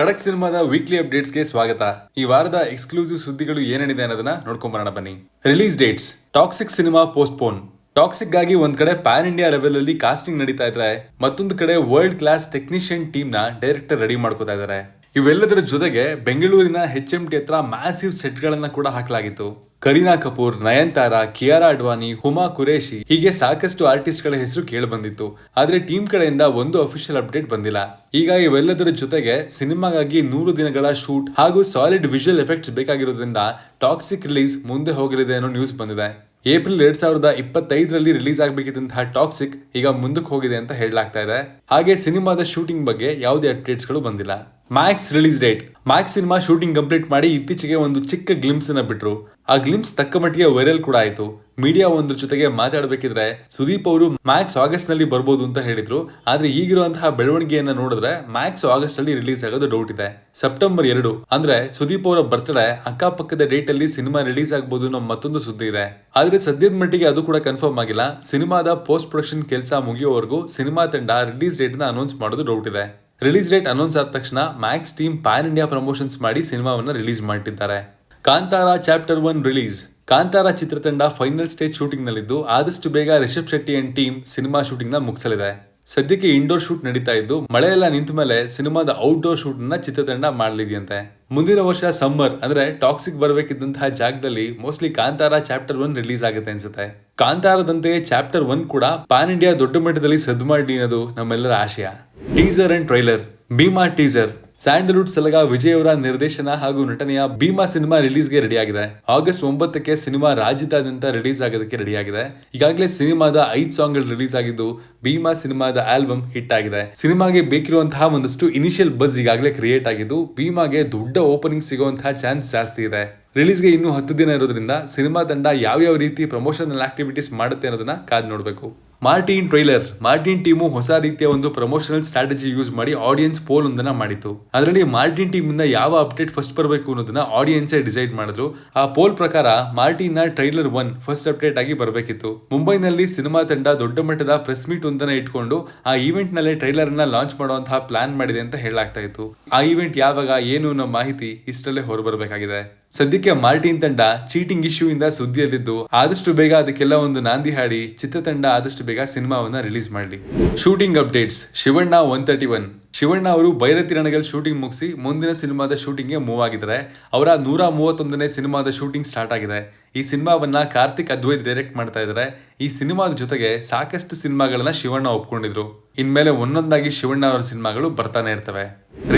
ಕಡಕ್ ಸಿನಿಮಾದ ವೀಕ್ಲಿ ಅಪ್ಡೇಟ್ಸ್ಗೆ ಸ್ವಾಗತ. ಈ ವಾರದ ಎಕ್ಸ್ಕ್ಲೂಸಿವ್ ಸುದ್ದಿಗಳು ಏನೇನಿದೆ ಅನ್ನೋದನ್ನ ನೋಡ್ಕೊಂಬರೋಣ ಬನ್ನಿ. Release dates: toxic cinema postpone. Toxic ಗಾಗಿ ಒಂದ್ ಕಡೆ ಪ್ಯಾನ್ ಇಂಡಿಯಾ ಲೆವೆಲ್ ಅಲ್ಲಿ ಕಾಸ್ಟಿಂಗ್ ನಡೀತಾ ಇದ್ರೆ, ಮತ್ತೊಂದು ಕಡೆ ವರ್ಲ್ಡ್ ಕ್ಲಾಸ್ ಟೆಕ್ನಿಷಿಯನ್ ಟೀಮ್ ನ ಡೈರೆಕ್ಟರ್ ರೆಡಿ ಮಾಡ್ಕೋತಾ ಇದ್ದಾರೆ. ಇವೆಲ್ಲದರ ಜೊತೆಗೆ ಬೆಂಗಳೂರಿನ HMT ಹತ್ರ ಮ್ಯಾಸಿವ್ ಸೆಟ್ ಗಳನ್ನ ಕೂಡ ಹಾಕಲಾಗಿತ್ತು. ಕರೀನಾ ಕಪೂರ್, ನಯನ್ತಾರಾ, ಕಿಯಾರಾ ಅಡ್ವಾನಿ, ಹುಮಾ ಕುರೇಶಿ ಹೀಗೆ ಸಾಕಷ್ಟು ಆರ್ಟಿಸ್ಟ್ ಗಳ ಹೆಸರು ಕೇಳಿ ಬಂದಿತ್ತು. ಆದ್ರೆ ಟೀಮ್ ಕಡೆಯಿಂದ ಒಂದು ಅಫಿಷಿಯಲ್ ಅಪ್ಡೇಟ್ ಬಂದಿಲ್ಲ. ಈಗ ಇವೆಲ್ಲದರ ಜೊತೆಗೆ ಸಿನಿಮಾಗಾಗಿ 100 ದಿನಗಳ ಶೂಟ್ ಹಾಗೂ ಸಾಲಿಡ್ ವಿಜುವಲ್ ಎಫೆಕ್ಟ್ಸ್ ಬೇಕಾಗಿರೋದ್ರಿಂದ ಟಾಕ್ಸಿಕ್ ರಿಲೀಸ್ ಮುಂದೆ ಹೋಗಲಿದೆ ಅನ್ನೋ ನ್ಯೂಸ್ ಬಂದಿದೆ. ಏಪ್ರಿಲ್ 2025ರಲ್ಲಿ ರಿಲೀಸ್ ಆಗಬೇಕಿದ್ದಂತಹ ಟಾಕ್ಸಿಕ್ ಈಗ ಮುಂದಕ್ಕೆ ಹೋಗಿದೆ ಅಂತ ಹೇಳಲಾಗ್ತಾ ಇದೆ. ಹಾಗೆ ಸಿನಿಮಾದ ಶೂಟಿಂಗ್ ಬಗ್ಗೆ ಯಾವುದೇ ಅಪ್ಡೇಟ್ಸ್ ಗಳು ಬಂದಿಲ್ಲ. Max release date: Max cinema shooting complete ಮಾಡಿ ಇತ್ತೀಚೆಗೆ ಒಂದು ಚಿಕ್ಕ ಗ್ಲಿಮ್ಸ್ ಅನ್ನ ಬಿಟ್ರು. ಆ ಗ್ಲಿಮ್ಸ್ ತಕ್ಕ ಮಟ್ಟಿಗೆ ವೈರಲ್ ಕೂಡ ಆಯ್ತು. ಮೀಡಿಯಾ ಒಂದ್ರ ಜೊತೆಗೆ ಮಾತಾಡಬೇಕಿದ್ರೆ ಸುದೀಪ್ ಅವರು ಮ್ಯಾಕ್ಸ್ ಆಗಸ್ಟ್ ನಲ್ಲಿ ಬರ್ಬೋದು ಅಂತ ಹೇಳಿದ್ರು. ಆದ್ರೆ ಈಗಿರುವಂತಹ ಬೆಳವಣಿಗೆಯನ್ನ ನೋಡಿದ್ರೆ ಮ್ಯಾಕ್ಸ್ ಆಗಸ್ಟ್ ಅಲ್ಲಿ ರಿಲೀಸ್ ಆಗೋದು ಡೌಟ್ ಇದೆ. ಸೆಪ್ಟೆಂಬರ್ 2 ಅಂದ್ರೆ ಸುದೀಪ್ ಅವರ ಬರ್ತ್ಡೇ ಅಕ್ಕಪಕ್ಕದ ಡೇಟ್ ಅಲ್ಲಿ ಸಿನಿಮಾ ರಿಲೀಸ್ ಆಗಬಹುದು ಅನ್ನೋ ಮತ್ತೊಂದು ಸುದ್ದಿ ಇದೆ. ಆದ್ರೆ ಸದ್ಯದ ಮಟ್ಟಿಗೆ ಅದು ಕೂಡ ಕನ್ಫರ್ಮ್ ಆಗಿಲ್ಲ. ಸಿನಿಮಾದ ಪೋಸ್ಟ್ ಪ್ರೊಡಕ್ಷನ್ ಕೆಲಸ ಮುಗಿಯೋವರೆಗೂ ಸಿನಿಮಾ ತಂಡ ರಿಲೀಸ್ ಡೇಟ್ ನ ಅನೌನ್ಸ್ ಮಾಡೋದು ಡೌಟ್ ಇದೆ. ರಿಲೀಸ್ ಡೇಟ್ ಅನೌನ್ಸ್ ಆದ ತಕ್ಷಣ Max team PAN India promotions ಮಾಡಿ ಸಿನಿಮಾವನ್ನ ರಿಲೀಸ್ ಮಾಡಿದ್ದಾರೆ. ಕಾಂತಾರ ಚಾಪ್ಟರ್ 1 ರಿಲೀಸ್: ಕಾಂತಾರ ಚಿತ್ರತಂಡ ಫೈನಲ್ ಸ್ಟೇಜ್ ಶೂಟಿಂಗ್ ನಲ್ಲಿದ್ದು, ಆದಷ್ಟು ಬೇಗ Rishab Shetty and team cinema shooting ನ ಮುಗಿಸಲಿದೆ. ಸದ್ಯಕ್ಕೆ ಇಂಡೋರ್ ಶೂಟ್ ನಡೀತಾ ಇದ್ದು, ಮಳೆ ಎಲ್ಲ ನಿಂತ ಮೇಲೆ ಸಿನಿಮಾದ ಔಟ್ಡೋರ್ ಶೂಟ್ ನ ಚಿತ್ರತಂಡ ಮಾಡಲಿದೆಯಂತೆ. ಮುಂದಿನ ವರ್ಷ ಸಮ್ಮರ್ ಅಂದ್ರೆ ಟಾಕ್ಸಿಕ್ ಬರಬೇಕಿದ್ದಂತಹ ಜಾಗದಲ್ಲಿ ಮೋಸ್ಟ್ಲಿ ಕಾಂತಾರ ಚಾಪ್ಟರ್ 1 ರಿಲೀಸ್ ಆಗುತ್ತೆ ಅನ್ಸುತ್ತೆ. ಕಾಂತಾರದಂತೆಯೇ ಚಾಪ್ಟರ್ 1 ಕೂಡ ಪ್ಯಾನ್ ಇಂಡಿಯಾ ದೊಡ್ಡ ಮಟ್ಟದಲ್ಲಿ ಸದ್ದು ಮಾಡಿ ಅನ್ನೋದು ನಮ್ಮೆಲ್ಲರ ಆಶಯ. Teaser and trailer: Bheema teaser. Sandalwood Salaga Vijay ಅವರ ನಿರ್ದೇಶನ ಹಾಗೂ ನಟನೆಯ ಭೀಮಾ ಸಿನಿಮಾ ರಿಲೀಸ್ಗೆ ರೆಡಿ ಆಗಿದೆ. ಆಗಸ್ಟ್ 9ಕ್ಕೆ ಸಿನಿಮಾ ರಾಜ್ಯಾದ್ಯಂತ ರಿಲೀಸ್ ಆಗೋದಕ್ಕೆ ರೆಡಿ ಆಗಿದೆ. ಈಗಾಗಲೇ ಸಿನಿಮಾದ 5 ಸಾಂಗ್ಗಳು ರಿಲೀಸ್ ಆಗಿದ್ದು, ಭೀಮಾ ಸಿನಿಮಾದ ಆಲ್ಬಮ್ ಹಿಟ್ ಆಗಿದೆ. ಸಿನಿಮಾಗೆ ಬೇಕಿರುವಂತಹ ಒಂದಷ್ಟು ಇನಿಷಿಯಲ್ ಬಸ್ ಈಗಾಗಲೇ ಕ್ರಿಯೇಟ್ ಆಗಿದ್ದು, ಭೀಮಾಗೆ ದೊಡ್ಡ ಓಪನಿಂಗ್ ಸಿಗುವಂತಹ ಚಾನ್ಸ್ ಜಾಸ್ತಿ ಇದೆ. ರಿಲೀಸ್ಗೆ ಇನ್ನೂ 10 ದಿನ ಇರೋದ್ರಿಂದ ಸಿನಿಮಾ ತಂಡ ಯಾವ್ಯಾವ ರೀತಿ ಪ್ರಮೋಷನಲ್ ಆಕ್ಟಿವಿಟೀಸ್ ಮಾಡುತ್ತೆ ಅನ್ನೋದನ್ನ ಕಾದ್ ನೋಡ್ಬೇಕು. ಮಾರ್ಟಿನ್ ಟ್ರೈಲರ್: ಮಾರ್ಟಿನ್ ಟೀಮು ಹೊಸ ರೀತಿಯ ಒಂದು ಪ್ರಮೋಷನಲ್ ಸ್ಟ್ರಾಟಜಿ ಯೂಸ್ ಮಾಡಿ ಆಡಿಯನ್ಸ್ ಪೋಲ್ ಒಂದನ್ನ ಮಾಡಿತ್ತು. ಅದರಲ್ಲಿ ಮಾರ್ಟಿನ್ ಟೀಮ್ ಇಂದ ಯಾವ ಅಪ್ಡೇಟ್ ಫಸ್ಟ್ ಬರಬೇಕು ಅನ್ನೋದನ್ನ ಆಡಿಯನ್ಸ್ ಡಿಸೈಡ್ ಮಾಡಿದ್ರು. ಆ ಪೋಲ್ ಪ್ರಕಾರ ಮಾರ್ಟಿನ್ ನ ಟ್ರೈಲರ್ 1 ಫಸ್ಟ್ ಅಪ್ಡೇಟ್ ಆಗಿ ಬರಬೇಕಿತ್ತು. ಮುಂಬೈನಲ್ಲಿ ಸಿನಿಮಾ ತಂಡ ದೊಡ್ಡ ಮಟ್ಟದ ಪ್ರೆಸ್ ಮೀಟ್ ಒಂದನ್ನ ಇಟ್ಕೊಂಡು ಆ ಈವೆಂಟ್ ನಲ್ಲಿ ಟ್ರೈಲರ್ ನ ಲಾಂಚ್ ಮಾಡುವಂತಹ ಪ್ಲಾನ್ ಮಾಡಿದೆ ಅಂತ ಹೇಳಲಾಗ್ತಾ ಇತ್ತು. ಆ ಈವೆಂಟ್ ಯಾವಾಗ ಏನು ಅನ್ನೋ ಮಾಹಿತಿ ಇಷ್ಟರಲ್ಲೇ ಹೊರಬರಬೇಕಾಗಿದೆ. ಸದ್ಯಕ್ಕೆ ಮಾರ್ಟಿನ್ ತಂಡ ಚೀಟಿಂಗ್ ಇಶ್ಯೂ ಇಂದ ಸುದ್ದಿಯಲ್ಲಿದ್ದು, ಆದಷ್ಟು ಬೇಗ ಅದಕ್ಕೆಲ್ಲ ಒಂದು ನಾಂದಿ ಹಾಡಿ ಚಿತ್ರತಂಡ ಆದಷ್ಟು ಬೇಗ ಸಿನಿಮಾವನ್ನ ರಿಲೀಸ್ ಮಾಡಲಿ. Shooting updates: Shivanna 131. ಶಿವಣ್ಣ ಅವರು ಭೈರತಿ ರಣಗಲ್ ಶೂಟಿಂಗ್ ಮುಗಿಸಿ ಮುಂದಿನ ಸಿನಿಮಾದ ಶೂಟಿಂಗ್ಗೆ ಮೂವ್ ಆಗಿದ್ದಾರೆ. ಅವರ 131ನೇ ಸಿನಿಮಾದ ಶೂಟಿಂಗ್ ಸ್ಟಾರ್ಟ್ ಆಗಿದೆ. ಈ ಸಿನಿಮಾವನ್ನ ಕಾರ್ತಿಕ್ ಅದ್ವೈತ್ ಡೈರೆಕ್ಟ್ ಮಾಡ್ತಾ ಇದ್ದಾರೆ. ಈ ಸಿನಿಮಾದ ಜೊತೆಗೆ ಸಾಕಷ್ಟು ಸಿನಿಮಾಗಳನ್ನ ಶಿವಣ್ಣ ಒಪ್ಕೊಂಡಿದ್ರು. ಇನ್ಮೇಲೆ ಒಂದೊಂದಾಗಿ ಶಿವಣ್ಣ ಅವರ ಸಿನಿಮಾಗಳು ಬರ್ತಾನೆ ಇರ್ತವೆ.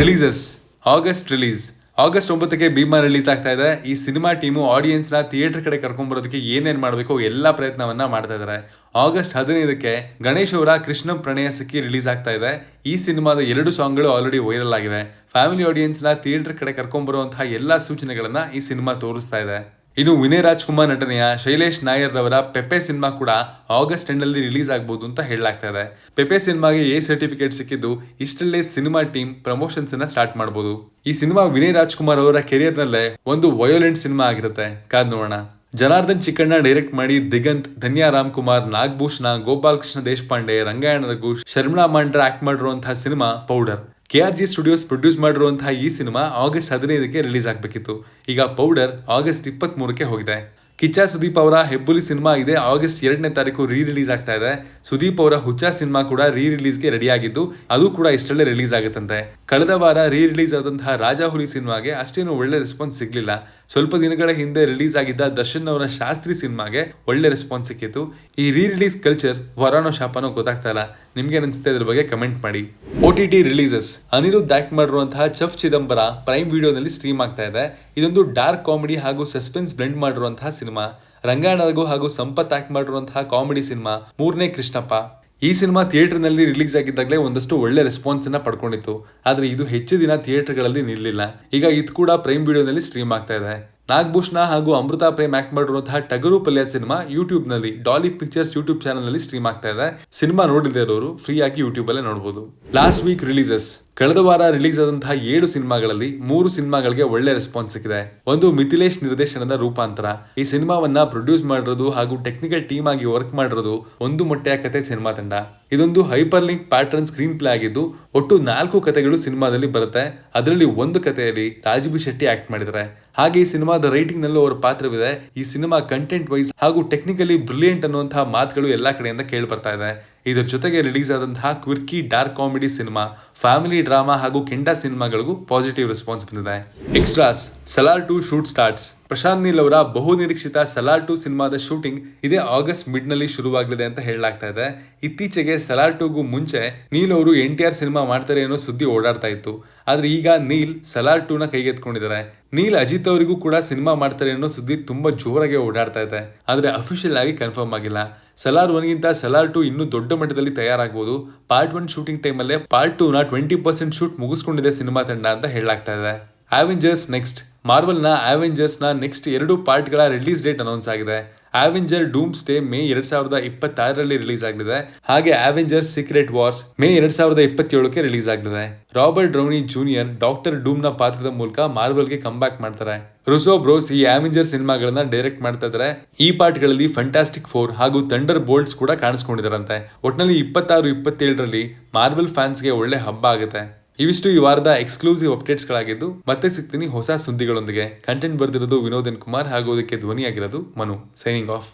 Releases: August release. ಆಗಸ್ಟ್ 9ಕ್ಕೆ ಭೀಮಾ ರಿಲೀಸ್ ಆಗ್ತಾ ಇದೆ. ಈ ಸಿನಿಮಾ ಟೀಮು ಆಡಿಯನ್ಸ್ ನ ಥಿಯೇಟರ್ ಕಡೆ ಕರ್ಕೊಂಡ್ ಬರೋದಕ್ಕೆ ಏನೇನ್ ಮಾಡಬೇಕು ಎಲ್ಲಾ ಪ್ರಯತ್ನವನ್ನ ಮಾಡ್ತಾ ಇದ್ದಾರೆ. ಆಗಸ್ಟ್ 15ಕ್ಕೆ ಗಣೇಶ್ ಅವರ ಕೃಷ್ಣಂ ಪ್ರಣಯ ಸಖಿ ರಿಲೀಸ್ ಆಗ್ತಾ ಇದೆ. ಈ ಸಿನಿಮಾದ 2 ಸಾಂಗ್ಗಳು ಆಲ್ರೆಡಿ ವೈರಲ್ ಆಗಿವೆ. ಫ್ಯಾಮಿಲಿ ಆಡಿಯನ್ಸ್ ನ ಥಿಯೇಟರ್ ಕಡೆ ಕರ್ಕೊಂಡ್ ಬರುವಂತಹ ಎಲ್ಲಾ ಸೂಚನೆಗಳನ್ನ ಈ ಸಿನಿಮಾ ತೋರಿಸ್ತಾ ಇದೆ. ಇನ್ನು ವಿನಯ್ ರಾಜ್ಕುಮಾರ್ ನಟನೆಯ ಶೈಲೇಶ್ ನಾಯರ್ ರವರ ಪೆಪ್ಪೆ ಸಿನಿಮಾ ಕೂಡ ಆಗಸ್ಟ್ ಎಂಡಲ್ಲಿ ರಿಲೀಸ್ ಆಗಬಹುದು ಅಂತ ಹೇಳಲಾಗ್ತಾ ಇದೆ. ಪೆಪ್ಪೆ ಸಿನಿಮಾಗೆ ಎ ಸರ್ಟಿಫಿಕೇಟ್ ಸಿಕ್ಕಿದ್ದು, ಇಷ್ಟಲ್ಲೇ ಸಿನಿಮಾ ಟೀಮ್ ಪ್ರಮೋಷನ್ಸ್ ಅನ್ನ ಸ್ಟಾರ್ಟ್ ಮಾಡಬಹುದು. ಈ ಸಿನಿಮಾ ವಿನಯ್ ರಾಜ್ಕುಮಾರ್ ಅವರ ಕೆರಿಯರ್ ನಲ್ಲೇ ಒಂದು ವಯೋಲೆಂಟ್ ಸಿನಿಮಾ ಆಗಿರುತ್ತೆ. ಕಾದ್ ನೋಡೋಣ. ಜನಾರ್ದನ್ ಚಿಕ್ಕಣ್ಣ ಡೈರೆಕ್ಟ್ ಮಾಡಿ ದಿಗಂತ್, ಧನ್ಯಾ ರಾಮ್ಕುಮಾರ್, ನಾಗಭೂಷಣ, ಗೋಪಾಲ್ ಕೃಷ್ಣ ದೇಶಪಾಂಡೆ, ರಂಗಾಯಣ ರಘು, ಶರ್ಮಿಳಾ ಮಾಂಡ್ರಾ ಆಕ್ಟ್ ಮಾಡಿರುವಂತಹ cinema powder. KRG studios produce ಮಾಡಿರುವಂತಹ ಈ ಸಿನಿಮಾ ಆಗಸ್ಟ್ 15ಕ್ಕೆ ರಿಲೀಸ್ ಆಗಬೇಕಿತ್ತು. ಈಗ ಪೌಡರ್ ಆಗಸ್ಟ್ 23ಕ್ಕೆ ಹೋಗಿದೆ. ಕಿಚ್ಚ ಸುದೀಪ್ ಅವರ ಹೆಬ್ಬುಲಿ ಸಿನಿಮಾ ಇದೆ ಆಗಸ್ಟ್ 2ನೇ ತಾರೀಕು ರೀ ರಿಲೀಸ್ ಆಗ್ತಾ ಇದೆ. ಸುದೀಪ್ ಅವರ ಹುಚ್ಚ ಸಿನಿಮಾ ಕೂಡ ರೀ ರಿಲೀಸ್ಗೆ ರೆಡಿ ಆಗಿದ್ದು, ಅದು ಕೂಡ ಇಷ್ಟರಲ್ಲೇ ರಿಲೀಸ್ ಆಗುತ್ತಂತೆ. ಕಳೆದ ವಾರ ರೀ ರಿಲೀಸ್ ಆದಂತಹ ರಾಜಾಹುಲಿ ಸಿನಿಮಾಗೆ ಅಷ್ಟೇನು ಒಳ್ಳೆ ರೆಸ್ಪಾನ್ಸ್ ಸಿಗ್ಲಿಲ್ಲ. ಸ್ವಲ್ಪ ದಿನಗಳ ಹಿಂದೆ ರಿಲೀಸ್ ಆಗಿದ್ದ ದರ್ಶನ್ ಅವರ ಶಾಸ್ತ್ರಿ ಸಿನಿಮಾಗೆ ಒಳ್ಳೆ ರೆಸ್ಪಾನ್ಸ್ ಸಿಕ್ಕಿತ್ತು. ಈ ರೀ ರಿಲೀಸ್ ಕಲ್ಚರ್ ವರಾನೋ ಶಾಪನೋ ಗೊತ್ತಾಗ್ತಾ ಇಲ್ಲ. ನಿಮ್ಗೆ ಅನಿಸುತ್ತೆ ಇದ್ರ ಬಗ್ಗೆ ಕಮೆಂಟ್ ಮಾಡಿ. OTT ರಿಲೀಸಸ್: ಅನಿರುದ್ಧ್ ಆಕ್ಟ್ ಮಾಡಿರುವಂತಹ ಚಫ್ ಚಿದಂಬರ ಪ್ರೈಮ್ ವಿಡಿಯೋನಲ್ಲಿ ಸ್ಟ್ರೀಮ್ ಆಗ್ತಾ ಇದೆ. ಇದೊಂದು ಡಾರ್ಕ್ ಕಾಮಿಡಿ ಹಾಗೂ ಸಸ್ಪೆನ್ಸ್ ಬ್ಲೆಂಡ್ ಮಾಡಿರುವಂತಹ ಸಿನಿಮಾ. ರಂಗಾಯಣ ರಘು ಹಾಗೂ ಸಂಪತ್ ಆಕ್ಟ್ ಮಾಡಿರುವಂತಹ ಕಾಮಿಡಿ ಸಿನಿಮಾ ಮೂರನೇ ಕೃಷ್ಣಪ್ಪ. ಈ ಸಿನಿಮಾ ಥಿಯೇಟರ್ ನಲ್ಲಿ ರಿಲೀಸ್ ಆಗಿದ್ದಾಗಲೇ ಒಂದಷ್ಟು ಒಳ್ಳೆ ರೆಸ್ಪಾನ್ಸ್ ಅನ್ನ ಪಡ್ಕೊಂಡಿತ್ತು. ಆದ್ರೆ ಇದು ಹೆಚ್ಚು ದಿನ ಥಿಯೇಟರ್ ಗಳಲ್ಲಿ ನಿಲ್ಲಿಲ್ಲ. ಈಗ ಇದು ಕೂಡ ಪ್ರೈಮ್ ವಿಡಿಯೋನಲ್ಲಿ ಸ್ಟ್ರೀಮ್ ಆಗ್ತಾ ಇದೆ. ನಾಗಭೂಷಣ ಹಾಗೂ ಅಮೃತಾ ಪ್ರೇಮ್ ಆಕ್ಟ್ ಮಾಡಿರುವಂತಹ ಟಗರು ಪಲ್ಯ ಸಿನಿಮಾ ಯೂಟ್ಯೂಬ್ ನಲ್ಲಿ ಡಾಲಿ ಪಿಕ್ಚರ್ಸ್ ಯೂಟ್ಯೂಬ್ ಚಾನಲ್ ನಲ್ಲಿ ಸ್ಟ್ರೀಮ್ ಆಗ್ತಾ ಇದೆ. ಸಿನಿಮಾ ನೋಡಿಲ್ಲದೆ ಇರೋರು ಫ್ರೀ ಆಗಿ ಯೂಟ್ಯೂಬ್ ಅಲ್ಲೇ ನೋಡಬಹುದು. ಲಾಸ್ಟ್ ವೀಕ್ ರಿಲೀಸಸ್: ಕಳೆದ ವಾರ ರಿಲೀಸ್ ಆದಂತಹ 7 ಸಿನಿಮಾಗಳಲ್ಲಿ 3 ಸಿನಿಮಾಗಳಿಗೆ ಒಳ್ಳೆ ರೆಸ್ಪಾನ್ಸ್ ಸಿಕ್ಕಿದೆ. ಒಂದು ಮಿಥಿಲೇಶ್ ನಿರ್ದೇಶನದ ರೂಪಾಂತರ. ಈ ಸಿನಿಮಾವನ್ನ ಪ್ರೊಡ್ಯೂಸ್ ಮಾಡಿರೋದು ಹಾಗೂ ಟೆಕ್ನಿಕಲ್ ಟೀಮ್ ಆಗಿ ವರ್ಕ್ ಮಾಡಿರೋದು ಒಂದು ಮೊಟ್ಟೆಯ ಕತೆ ಸಿನಿಮಾ ತಂಡ. ಇದೊಂದು hyperlink pattern screenplay ಆಗಿದ್ದು ಒಟ್ಟು 4 ಕಥೆಗಳು ಸಿನಿಮಾದಲ್ಲಿ ಬರುತ್ತೆ. ಅದರಲ್ಲಿ ಒಂದು ಕಥೆಯಲ್ಲಿ ರಾಜಬಿ ಶೆಟ್ಟಿ ಆಕ್ಟ್ ಮಾಡಿದ್ದಾರೆ. ಹಾಗೆ ಈ ಸಿನಿಮಾದ ರೈಟಿಂಗ್ ನಲ್ಲೂ ಅವರ ಪಾತ್ರವಿದೆ. ಈ ಸಿನಿಮಾ ಕಂಟೆಂಟ್ ವೈಸ್ ಹಾಗೂ ಟೆಕ್ನಿಕಲಿ ಬ್ರಿಲಿಯಂಟ್ ಅನ್ನುವಂತಹ ಮಾತುಗಳು ಎಲ್ಲಾ ಕಡೆಯಿಂದ ಕೇಳಿ ಬರ್ತಾ ಇದೆ. ಇದರ ಜೊತೆಗೆ ರಿಲೀಸ್ ಆದಂತಹ quirky dark comedy cinema, family drama ಹಾಗೂ ಕೆಂಡಾ ಸಿನಿಮಾಗಳಿಗೂ ಪಾಸಿಟಿವ್ ರೆಸ್ಪಾನ್ಸ್ ಬಂದಿದೆ. Extras, Salaar 2 shoot starts. Prashanth Neel ಅವರ ಬಹುನಿರೀಕ್ಷಿತ ಸಲಾರ್ 2 ಸಿನಿಮಾದ ಶೂಟಿಂಗ್ ಇದೇ ಆಗಸ್ಟ್ ಮಿಡ್ ನಲ್ಲಿ ಶುರುವಾಗಲಿದೆ ಅಂತ ಹೇಳಲಾಗ್ತಾ ಇದೆ. ಇತ್ತೀಚೆಗೆ ಸಲಾರ್ 2ಗೂ ಮುಂಚೆ ನೀಲ್ ಅವರು NTR ಸಿನಿಮಾ ಮಾಡ್ತಾರೆ ಅನ್ನೋ ಸುದ್ದಿ ಓಡಾಡ್ತಾ ಇತ್ತು. ಆದ್ರೆ ಈಗ ನೀಲ್ ಸಲಾರ್ 2ನ ಕೈಗೆತ್ಕೊಂಡಿದ್ದಾರೆ. ನೀಲ್ ಅಜಿತ್ ಅವರಿಗೂ ಕೂಡ ಸಿನಿಮಾ ಮಾಡ್ತಾರೆ ಅನ್ನೋ ಸುದ್ದಿ ತುಂಬಾ ಜೋರಾಗಿ ಓಡಾಡ್ತಾ ಇದೆ. ಆದ್ರೆ ಅಫಿಷಿಯಲ್ ಆಗಿ ಕನ್ಫರ್ಮ್ ಆಗಿಲ್ಲ. ಸಲಾರ್ 1ಗಿಂತ ಸಲಾರ್ 2 ಇನ್ನೂ ದೊಡ್ಡ ಮಟ್ಟದಲ್ಲಿ ತಯಾರಾಗಬಹುದು. ಪಾರ್ಟ್ 1 ಶೂಟಿಂಗ್ ಟೈಮಲ್ಲೇ ಪಾರ್ಟ್ 2ನ 20% ಶೂಟ್ ಮುಗಿಸ್ಕೊಂಡಿದೆ ಸಿನಿಮಾ ತಂಡ ಅಂತ ಹೇಳಲಾಗ್ತಾ ಇದೆ. Avengers next. ಮಾರ್ವಲ್ನ ಅವೆಂಜರ್ಸ್ನ ನೆಕ್ಸ್ಟ್ 2 ಪಾರ್ಟ್ಗಳ ರಿಲೀಸ್ ಡೇಟ್ ಅನೌನ್ಸ್ ಆಗಿದೆ. ಅವೆಂಜರ್ ಡೂಮ್ಸ್ಡೇ ಮೇ 2026ರಲ್ಲಿ ರಿಲೀಸ್ ಆಗಲಿದೆ. ಹಾಗೆ ಅವೆಂಜರ್ಸ್ ಸೀಕ್ರೆಟ್ ವಾರ್ಸ್ ಮೇ 2027ಕ್ಕೆ ರಿಲೀಸ್ ಆಗಲಿದೆ. ರಾಬರ್ಟ್ ಡೌನಿ ಜೂನಿಯರ್ ಡಾಕ್ಟರ್ ಡೂಮ್ನ ಪಾತ್ರದ ಮೂಲಕ ಮಾರ್ವಲ್ಗೆ ಕಮ್ಬ್ಯಾಕ್ ಮಾಡ್ತಾರೆ. ರುಸೋ ಬ್ರೋಸ್ ಈ ಅವೆಂಜರ್ ಸಿನಿಮಾಗಳನ್ನ ಡೈರೆಕ್ಟ್ ಮಾಡ್ತಾ ಇದ್ದಾರೆ. ಈ ಪಾರ್ಟ್ಗಳಲ್ಲಿ ಫ್ಯಾಂಟಾಸ್ಟಿಕ್ 4 ಹಾಗೂ ಥಂಡರ್ ಬೋಲ್ಟ್ಸ್ ಕೂಡ ಕಾಣಿಸ್ಕೊಂಡಿದ್ದಾರಂತೆ. ಒಟ್ನಲ್ಲಿ 26-27ರಲ್ಲಿ ಮಾರ್ವಲ್ ಫ್ಯಾನ್ಸ್ಗೆ ಒಳ್ಳೆ ಹಬ್ಬ ಆಗುತ್ತೆ. ಇವಿಷ್ಟು ಈ ವಾರದ ಎಕ್ಸ್ಕ್ಲೂಸಿವ್ ಅಪ್ಡೇಟ್ಸ್ಗಳಾಗಿದ್ದು, ಮತ್ತೆ ಸಿಗ್ತೀನಿ ಹೊಸ ಸುದ್ದಿಗಳೊಂದಿಗೆ. ಕಂಟೆಂಟ್ ಬರೆದಿರೋದು ವಿನೋದನ್ ಕುಮಾರ್ ಹಾಗೂ ಅದಕ್ಕೆ ಧ್ವನಿಯಾಗಿರೋದು ಮನು. Signing off.